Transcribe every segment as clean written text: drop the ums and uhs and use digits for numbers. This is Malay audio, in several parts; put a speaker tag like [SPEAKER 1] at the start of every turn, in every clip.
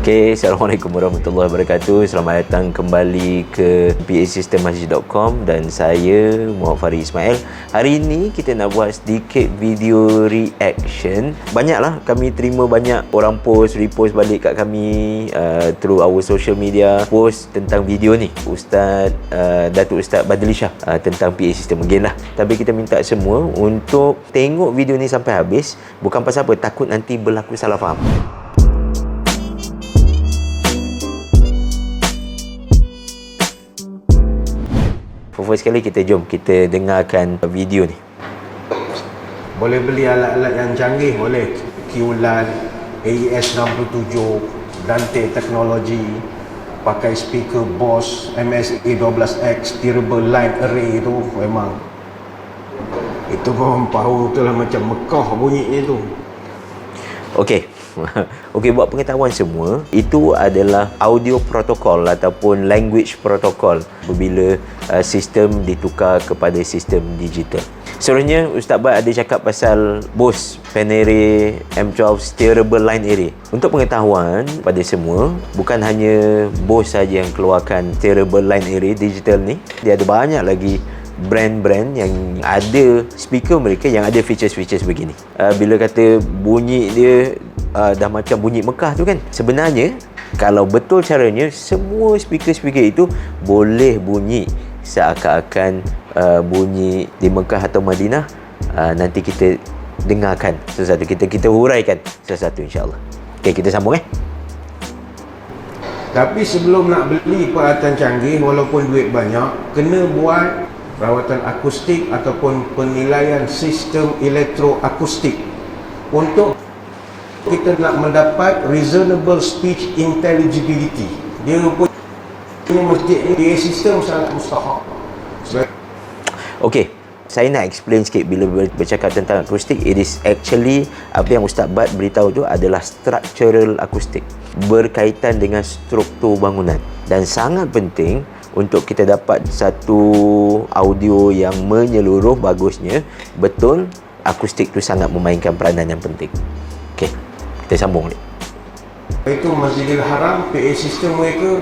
[SPEAKER 1] Okay, Assalamualaikum warahmatullahi wabarakatuh. Selamat datang kembali ke pasystemmasjid.com dan saya Muhammad Farid Ismail. Hari ini kita nak buat sedikit video reaction. Banyaklah kami terima banyak orang repost balik kat kami through our social media, post tentang video ni Datuk Ustaz Badli Shah tentang PA System again lah. Tapi kita minta semua untuk tengok video ni sampai habis. Bukan pasal apa, takut nanti berlaku salah faham. First sekali jom kita dengarkan video ni.
[SPEAKER 2] Boleh beli alat-alat yang canggih, boleh. QLAN, AES 67, Dante Teknologi, pakai speaker Bose MSA12X, steerable line array tu memang. Itu pun power tu lah macam Mekah bunyinya tu.
[SPEAKER 1] Okey. Okey, buat pengetahuan semua, itu adalah audio protokol ataupun language protokol apabila sistem ditukar kepada sistem digital. Sebenarnya Ustaz Bad ada cakap pasal Bose Venere M12 steerable line array. Untuk pengetahuan pada semua, bukan hanya Bose saja yang keluarkan steerable line array digital ni. Dia ada banyak lagi brand-brand yang ada speaker mereka yang ada features-features begini. Bila kata bunyi dia dah macam bunyi Mekah tu kan, sebenarnya kalau betul caranya, semua speaker-speaker itu boleh bunyi seakan-akan bunyi di Mekah atau Madinah. Nanti kita dengarkan satu-satu, kita huraikan satu-satu insya-Allah. Okey, kita sambung
[SPEAKER 2] Tapi sebelum nak beli peralatan canggih, walaupun duit banyak, kena buat rawatan akustik ataupun penilaian sistem elektroakustik untuk kita nak mendapat reasonable speech intelligibility. Dia punya masjid ni, dia sistem sangat mustahak.
[SPEAKER 1] Okey, saya nak explain sikit. Bila bercakap tentang akustik, it is actually apa yang Ustaz Bad beritahu tu adalah structural akustik, berkaitan dengan struktur bangunan, dan sangat penting untuk kita dapat satu audio yang menyeluruh bagusnya. Betul, akustik tu sangat memainkan peranan yang penting. Okey, kita sambung ni.
[SPEAKER 2] Itu Masjidil Haram, PA sistem mereka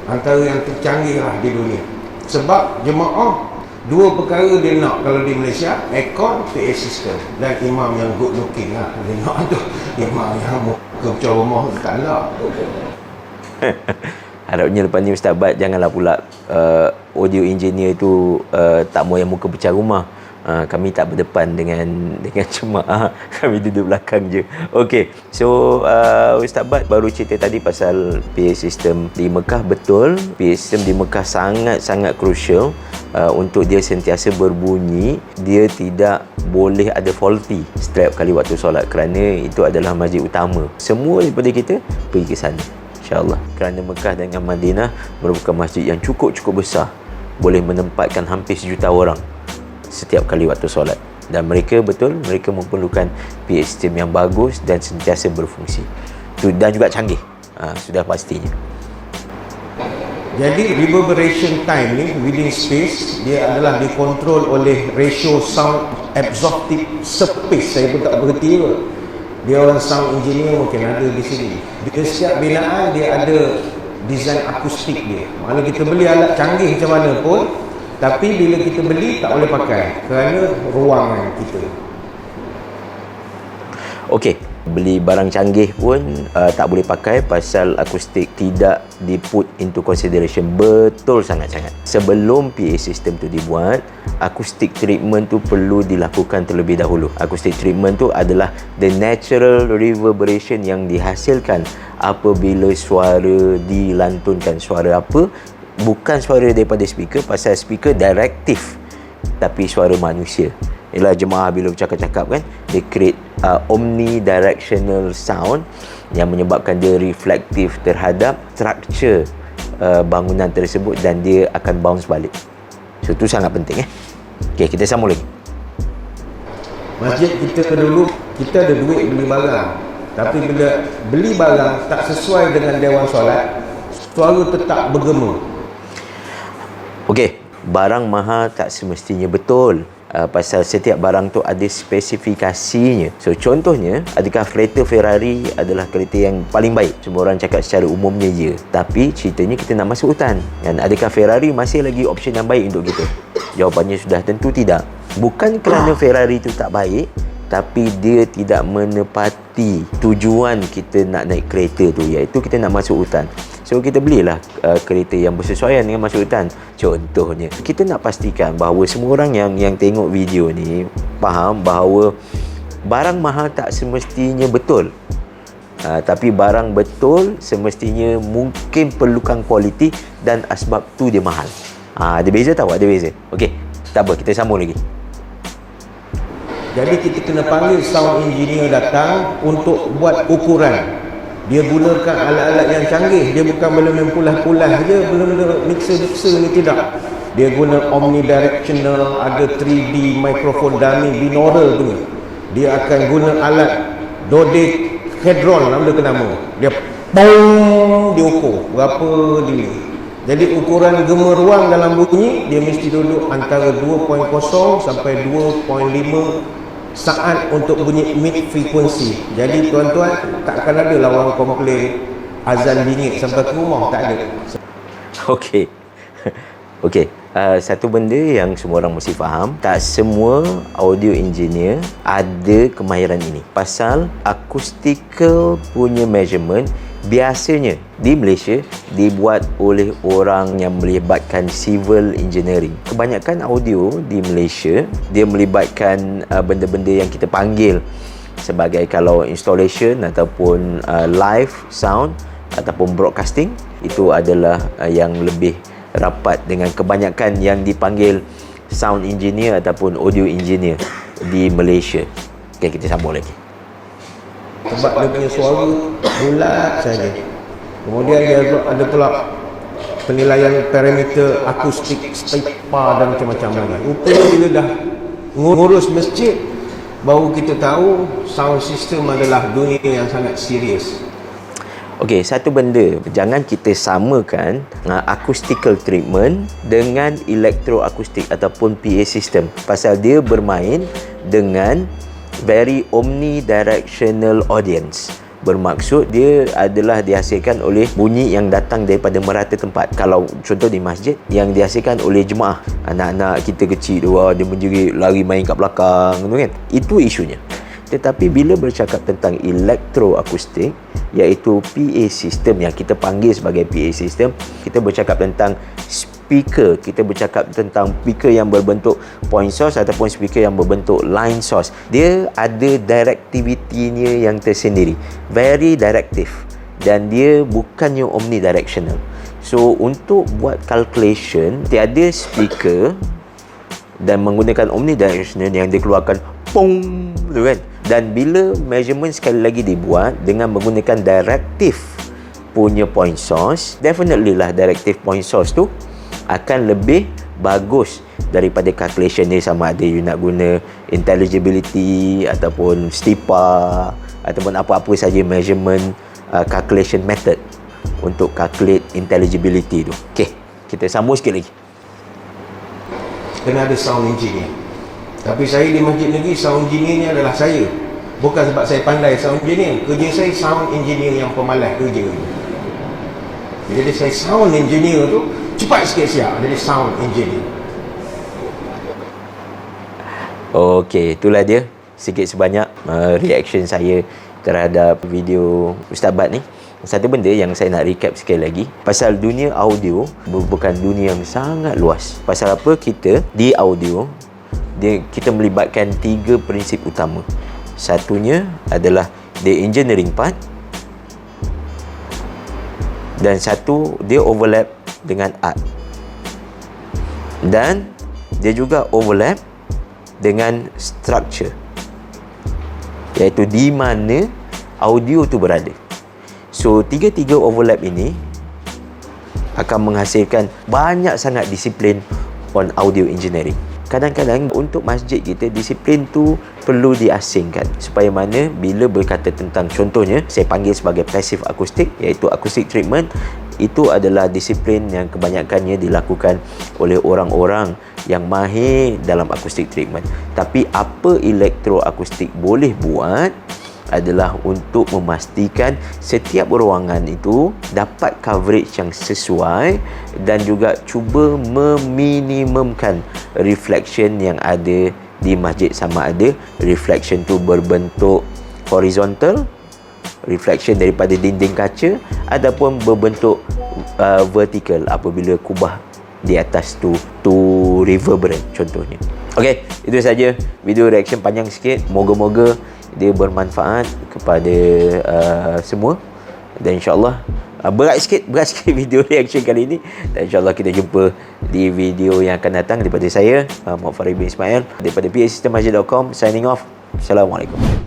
[SPEAKER 2] antara yang tercanggih lah di dunia. Sebab jemaah dua perkara dia nak kalau di Malaysia: aircon, PA system, dan imam yang good looking lah. Dia nak tu imam yang muka macam rumah tak nak.
[SPEAKER 1] Harapnya lepas ni Ustaz Bad janganlah pula audio engineer tu tak mau yang muka pecah rumah. Kami tak berdepan dengan jemaah, kami duduk belakang je. Okey, so Ustaz Bad baru cerita tadi pasal PA system di Mekah. Betul, PA system di Mekah sangat-sangat crucial untuk dia sentiasa berbunyi. Dia tidak boleh ada faulty setiap kali waktu solat, kerana itu adalah masjid utama. Semua daripada kita pergi ke sana, InsyaAllah. Kerana Mekah dengan Madinah merupakan masjid yang cukup besar, boleh menempatkan hampir 1 juta orang setiap kali waktu solat. Dan mereka memerlukan PA system yang bagus dan sentiasa berfungsi dan juga canggih, sudah pastinya.
[SPEAKER 2] Jadi reverberation time ni within space, dia adalah dikontrol oleh ratio sound absorptive space. Saya pun tak berhenti pun. Dia orang sound engineer mungkin ada di sini. Dia setiap binaan dia ada design akustik dia. Mana kita beli alat canggih macam mana pun, tapi bila kita beli tak boleh pakai kerana ruangan kita. Okey,
[SPEAKER 1] beli barang canggih pun tak boleh pakai pasal akustik tidak di-put into consideration. Betul sangat-sangat. Sebelum PA system tu dibuat, acoustic treatment tu perlu dilakukan terlebih dahulu. Acoustic treatment tu adalah the natural reverberation yang dihasilkan apabila suara dilantunkan. Suara apa? Bukan suara daripada speaker, pasal speaker directive, tapi suara manusia. Ialah jemaah bila bercakap-cakap kan, dia create omnidirectional sound yang menyebabkan dia reflektif terhadap struktur bangunan tersebut, dan dia akan bounce balik. So itu sangat penting. Okey, kita sambung lagi.
[SPEAKER 2] Masjid kita dulu, kita ada duit beli barang, tapi bila beli barang tak sesuai dengan dewan solat, suara tetap bergema.
[SPEAKER 1] Okey, barang mahal tak semestinya betul. pasal setiap barang tu ada spesifikasinya. So contohnya, adakah kereta Ferrari adalah kereta yang paling baik? Semua orang cakap secara umumnya ya. Tapi ceritanya kita nak masuk hutan, dan adakah Ferrari masih lagi option yang baik untuk kita? Jawapannya sudah tentu tidak. Bukan kerana Ferrari tu tak baik, tapi dia tidak menepati tujuan kita nak naik kereta tu, iaitu kita nak masuk hutan. So kita belilah kereta yang bersesuaian dengan masuk hutan. Contohnya, kita nak pastikan bahawa semua orang yang tengok video ni faham bahawa barang mahal tak semestinya betul. Tapi barang betul semestinya mungkin perlukan kualiti, dan asbab tu dia mahal. Ada beza tahu? Ada beza. Okey, tak apa, kita sambung lagi.
[SPEAKER 2] Jadi kita kena panggil sound engineer datang untuk buat ukuran. Dia gunakan alat-alat yang canggih. Dia bukan benda-benda pulah-pulah je, benda-benda mixer-mixer ni, tidak. Dia guna omnidirectional, ada 3D microphone dummy, binaural tu. Dia akan guna alat dodecahedron, nama. Dia bong, dia ukur berapa dia. Jadi ukuran gema ruang dalam bunyi, dia mesti duduk antara 2.0 sampai 2.5 saat untuk bunyi mid frequency. Jadi tuan-tuan, takkan ada lah orang komplain azan bingit sampai ke rumah, tak ada.
[SPEAKER 1] Okey. Okey, satu benda yang semua orang mesti faham, tak semua audio engineer ada kemahiran ini. Pasal acoustical punya measurement biasanya di Malaysia dibuat oleh orang yang melibatkan civil engineering. Kebanyakan audio di Malaysia dia melibatkan benda-benda yang kita panggil sebagai, kalau installation ataupun live sound ataupun broadcasting, itu adalah yang lebih rapat dengan kebanyakan yang dipanggil sound engineer ataupun audio engineer di Malaysia. Okay, kita sambung lagi.
[SPEAKER 2] Sebab dia punya suara bulat saja. Kemudian dia ada pula penilaian parameter akustik, stepa dan macam-macam lagi. Rupanya bila dah ngurus masjid, baru kita tahu sound system adalah dunia yang sangat serius.
[SPEAKER 1] Okey, satu benda, jangan kita samakan acoustical treatment dengan electroacoustic ataupun PA system. Pasal dia bermain dengan very omnidirectional audience. Bermaksud dia adalah dihasilkan oleh bunyi yang datang daripada merata tempat. Kalau contoh di masjid, yang dihasilkan oleh jemaah, anak-anak kita kecil tu, dia menjerit, lari main kat belakang tu kan. Itu isunya. Tetapi bila bercakap tentang electroacoustic, iaitu PA system yang kita panggil sebagai PA system, kita bercakap tentang speaker, kita bercakap tentang speaker yang berbentuk point source ataupun speaker yang berbentuk line source. Dia ada directivity-nya yang tersendiri, very directive, dan dia bukannya omnidirectional. So untuk buat calculation, tiada speaker dan menggunakan omnidirectional yang dikeluarkan pong tu kan. Dan bila measurement sekali lagi dibuat dengan menggunakan directive punya point source, definitely lah directive point source tu akan lebih bagus daripada calculation ni, sama ada you nak guna intelligibility ataupun stepa ataupun apa-apa saja measurement calculation method untuk calculate intelligibility tu. Okey, kita sambung sikit lagi.
[SPEAKER 2] Kena ada sound engineer. Tapi saya di masjid negeri, sound engineer ni adalah saya. Bukan sebab saya pandai sound engineer. Kerja saya sound engineer yang pemalas kerja. Jadi saya sound engineer tu cepat sikit siap. Jadi sound engineer.
[SPEAKER 1] Okey, itulah dia sikit sebanyak reaction saya terhadap video Ustaz Bat ni. Satu benda yang saya nak recap sekali lagi, pasal dunia audio merupakan dunia yang sangat luas. Pasal apa? Kita di audio, kita melibatkan 3 prinsip utama. Satunya adalah the engineering part, dan satu dia overlap dengan art, dan dia juga overlap dengan structure, iaitu di mana audio tu berada. So 3 overlap ini akan menghasilkan banyak sangat disiplin on audio engineering. Kadang-kadang untuk masjid kita, disiplin tu perlu diasingkan supaya mana bila berkata tentang, contohnya saya panggil sebagai passive acoustic, iaitu acoustic treatment, itu adalah disiplin yang kebanyakannya dilakukan oleh orang-orang yang mahir dalam acoustic treatment. Tapi apa elektroakustik boleh buat adalah untuk memastikan setiap ruangan itu dapat coverage yang sesuai dan juga cuba meminimumkan reflection yang ada di masjid, sama ada reflection tu berbentuk horizontal, reflection daripada dinding kaca, ataupun berbentuk vertical apabila kubah di atas tu reverberant contohnya. Okey, itu saja video reaction panjang sikit. Moga-moga dia bermanfaat kepada semua, dan insyaAllah berat sikit video reaction kali ini, dan insyaAllah kita jumpa di video yang akan datang. Daripada saya Muhammad Farid bin Ismail daripada PAsystemmasjid.com, signing off. Assalamualaikum.